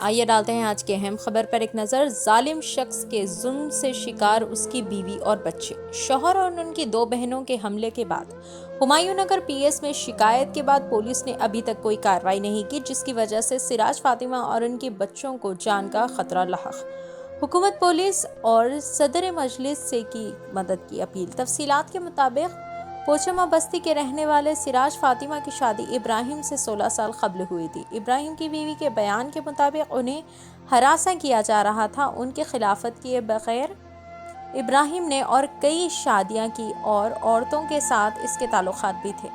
आइए डालते हैं आज के अहम खबर पर एक नज़र। जालिम शख्स के जुल्म से शिकार उसकी बीवी और बच्चे। शौहर और उनकी दो बहनों के हमले के बाद हुमायूं नगर पीएस में शिकायत के बाद पुलिस ने अभी तक कोई कार्रवाई नहीं की, जिसकी वजह से सिराज फातिमा और उनके बच्चों को जान का खतरा लाहक। हुकूमत पुलिस और सदर मजलिस से की मदद की अपील। तफसीलात के मुताबिक पोचमा बस्ती के रहने वाले सिराज फातिमा की शादी इब्राहिम से 16 साल कबल हुई थी। इब्राहिम की बीवी के बयान के मुताबिक उन्हें हरासा किया जा रहा था। उनके खिलाफत किए बगैर इब्राहिम ने और कई शादियां की और औरतों के साथ इसके ताल्लुकात भी थे।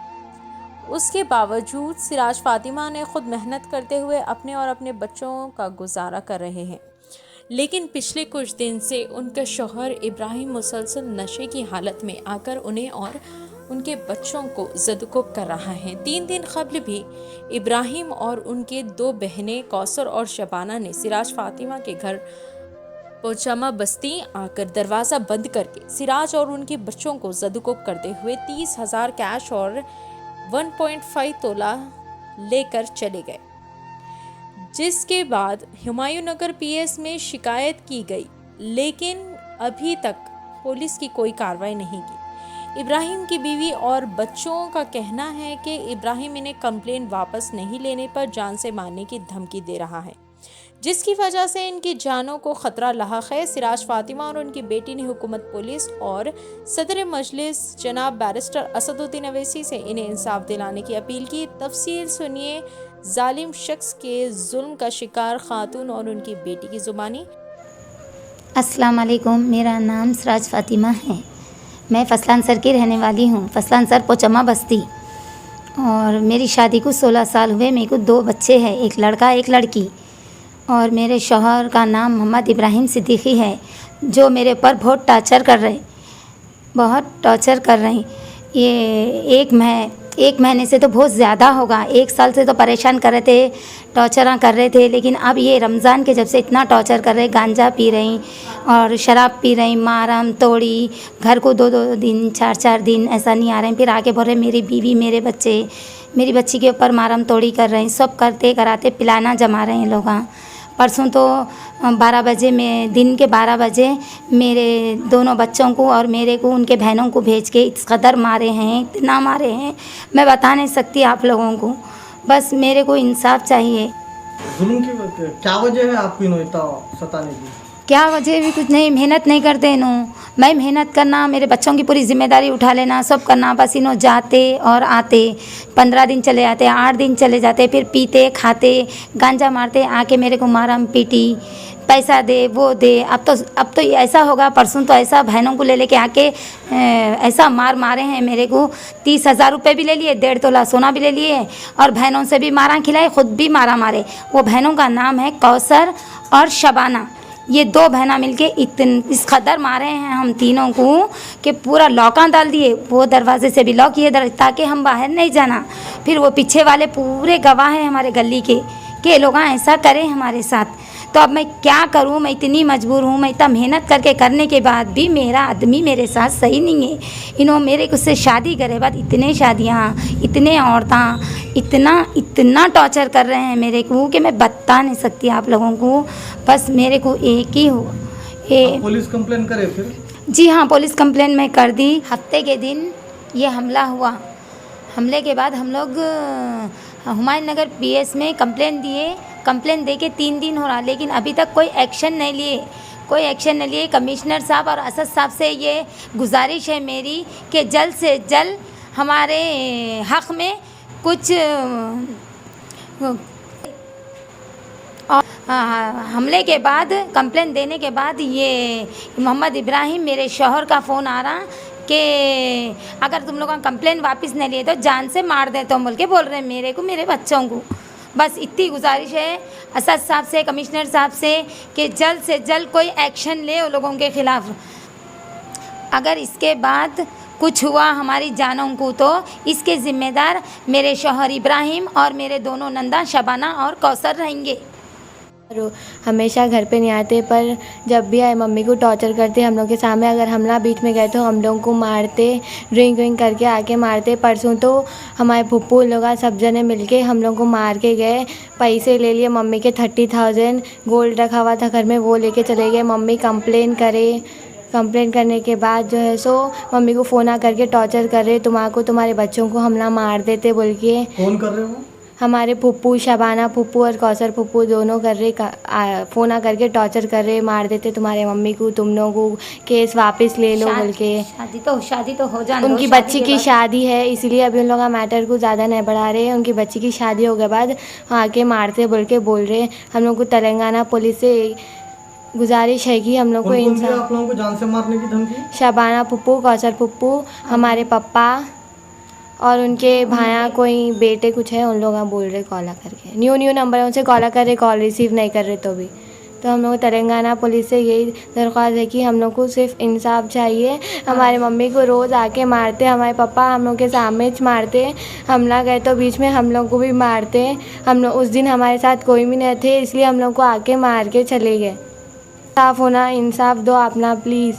उसके बावजूद सिराज फातिमा ने खुद मेहनत करते हुए अपने और अपने बच्चों का गुजारा कर रहे हैं, लेकिन पिछले कुछ दिन से उनका शौहर इब्राहिम मुसलसल नशे की हालत में आकर उन्हें और उनके बच्चों को ज़दकोब कर रहा है। 3 दिन कबल भी इब्राहिम और उनके दो बहनें कौसर और शबाना ने सिराज फातिमा के घर पोचमा बस्ती आकर दरवाज़ा बंद करके सिराज और उनके बच्चों को ज़दकोब करते हुए 30,000 कैश और 1.5 तोला लेकर चले गए, जिसके बाद हुमायूं नगर पीएस में शिकायत की गई, लेकिन अभी तक पुलिस की कोई कार्रवाई नहीं की। इब्राहिम की बीवी और बच्चों का कहना है कि इब्राहिम इन्हें कंप्लेंट वापस नहीं लेने पर जान से मारने की धमकी दे रहा है, जिसकी वजह से इनकी जानों को खतरा लाहक है। सिराज फातिमा और उनकी बेटी ने हुकूमत पुलिस और सदर मजलिस जनाब बैरिस्टर असदुद्दीन अवैसी से इन्हें इंसाफ दिलाने की अपील की। तफसील सुनिए जालिम शख्स के जुल्म का शिकार खातून और उनकी बेटी की ज़ुबानी। अस्सलाम वालेकुम, मेरा नाम सिराज फातिमा है। मैं फसलान सर की रहने वाली हूँ, फसलान सर पोचमा बस्ती। और मेरी शादी को 16 साल हुए। मेरे को 2 बच्चे हैं, एक लड़का एक लड़की। और मेरे शौहर का नाम मोहम्मद इब्राहिम सिद्दीकी है, जो मेरे ऊपर बहुत टॉर्चर कर रहे हैं। ये एक महीने से तो बहुत ज़्यादा होगा, 1 साल से तो परेशान कर रहे थे, टॉर्चर कर रहे थे। लेकिन अब ये रमज़ान के जब से इतना टॉर्चर कर रहे, गांजा पी रही और शराब पी रही, मारम तोड़ी, घर को 2-2 दिन 4-4 दिन ऐसा नहीं आ रहे हैं। फिर आगे बोल रहे मेरी बीवी मेरे बच्चे, मेरी बच्ची के ऊपर मारम तोड़ी कर रहे हैं। सब करते कराते पिलाना जमा रहे हैं लोग। परसों तो 12 बजे में दिन के 12 बजे मेरे दोनों बच्चों को और मेरे को उनके बहनों को भेज के इस कदर मारे हैं, इतना मारे हैं, मैं बता नहीं सकती आप लोगों को। बस मेरे को इंसाफ चाहिए। जुल्म की क्या वजह है आपको इतना सताने की? क्या वजह भी कुछ नहीं, मेहनत नहीं करते इन्हों। मैं मेहनत करना, मेरे बच्चों की पूरी जिम्मेदारी उठा लेना, सब करना। बस इन्हों जाते और आते 15 दिन चले जाते, 8 दिन चले जाते, फिर पीते खाते गांजा मारते, आके मेरे को मारम पीटी, पैसा दे वो दे। अब तो ऐसा होगा, परसों तो ऐसा बहनों को ले लेके आके ऐसा मारे हैं मेरे को। 30,000 रुपये भी ले लिए, 1.5 तोला सोना भी ले लिए और बहनों से भी मारा खिलाए, खुद भी मारे। वो बहनों का नाम है कौसर और शबाना। ये 2 बहना मिलके इस कदर मारे हैं हम तीनों को कि पूरा लॉका डाल दिए। वो दरवाजे से भी लॉक किए ताकि हम बाहर नहीं जाना। फिर वो पीछे वाले पूरे गवाह हैं हमारे गली के लोग ऐसा करें हमारे साथ। तो अब मैं क्या करूं, मैं इतनी मजबूर हूं। मैं इतना मेहनत करने के बाद भी मेरा आदमी मेरे साथ सही नहीं है। इन्होंने मेरे को से शादी करे बाद इतने शादियां, इतने औरतें, इतना टॉर्चर कर रहे हैं मेरे को कि मैं बता नहीं सकती आप लोगों को। बस मेरे को एक ही हो पुलिस कंप्लेन करे फिर? जी हाँ, पुलिस कंप्लेन मैं कर दी। हफ्ते के दिन ये हमला हुआ। हमले के बाद हम लोग हुमायूं नगर पीएस में कंप्लेन दे के 3 दिन हो रहा, लेकिन अभी तक कोई एक्शन नहीं लिए। कमिश्नर साहब और असद साहब से ये गुजारिश है मेरी कि जल्द से जल्द हमारे हक़ में कुछ और हमले के बाद, कंप्लेन देने के बाद ये मोहम्मद इब्राहिम मेरे शौहर का फ़ोन आ रहा कि अगर तुम लोगों का कंप्लेन वापस नहीं लिए तो जान से मार दे, तो बोल के बोल रहे हैं मेरे को, मेरे बच्चों को। बस इतनी गुजारिश है असद साहब से, कमिश्नर साहब से कि जल्द से जल्द कोई एक्शन ले उन लोगों के ख़िलाफ़। अगर इसके बाद कुछ हुआ हमारी जानों को तो इसके ज़िम्मेदार मेरे शौहर इब्राहिम और मेरे दोनों नंदा शबाना और कौसर रहेंगे। और हमेशा घर पे नहीं आते, पर जब भी आए मम्मी को टॉर्चर करते हम लोग के सामने। अगर हम ना बीच में गए तो हम लोग को मारते, ड्रिंक विंक करके आके मारते। परसों तो हमारे फुप्पू लोग सब जने मिलके हम लोग को मार के गए। पैसे ले लिए मम्मी के 30,000, गोल्ड रखा हुआ था घर में वो लेके चले गए। मम्मी कंप्लेन करने के बाद जो है सो मम्मी को फ़ोन करके टॉर्चर कर रहे, तुम्हारे बच्चों को हम ना मार देते बोल के। कौन कर रहे हो? हमारे फुप्पू, शबाना फुप्पू और कौसर फुप्पू दोनों कर रहे, फ़ोन करके टॉर्चर कर रहे, मार देते तुम्हारे मम्मी को, तुम लोगों को केस वापस ले लो बोल के। शादी तो हो जाने दो, उनकी शादी बच्ची के की बाद- शादी है, इसलिए अभी उन लोग का मैटर को ज़्यादा नहीं बढ़ा रहे हैं। उनकी बच्ची की शादी हो गए बाद आके मारते बोल रहे। हम लोग को तेलंगाना पुलिस से गुजारिश है कि हम लोग को कौन कौन दिया इंसान, आप लोगों को जान से मारने की धमकी? शबाना फुप्पू, कौसर फुप्पू, हमारे पप्पा और उनके भाया कोई बेटे कुछ है, उन लोग बोल रहे कॉल करके। न्यू नंबर है, उनसे कॉल कर रहे, कॉल रिसीव नहीं कर रहे। तो हम लोग तेलंगाना पुलिस से यही दरख्वास्त है कि हम लोग को सिर्फ इंसाफ चाहिए। हमारे मम्मी को रोज़ आके मारते, हमारे पापा हम लोग के सामने मारते, हम ना गए तो बीच में हम लोग को भी मारते। हम लोग उस दिन हमारे साथ कोई भी नहीं थे, इसलिए हम लोग को आके मार के चले गए। इंसाफ होना, इंसाफ दो अपना प्लीज़।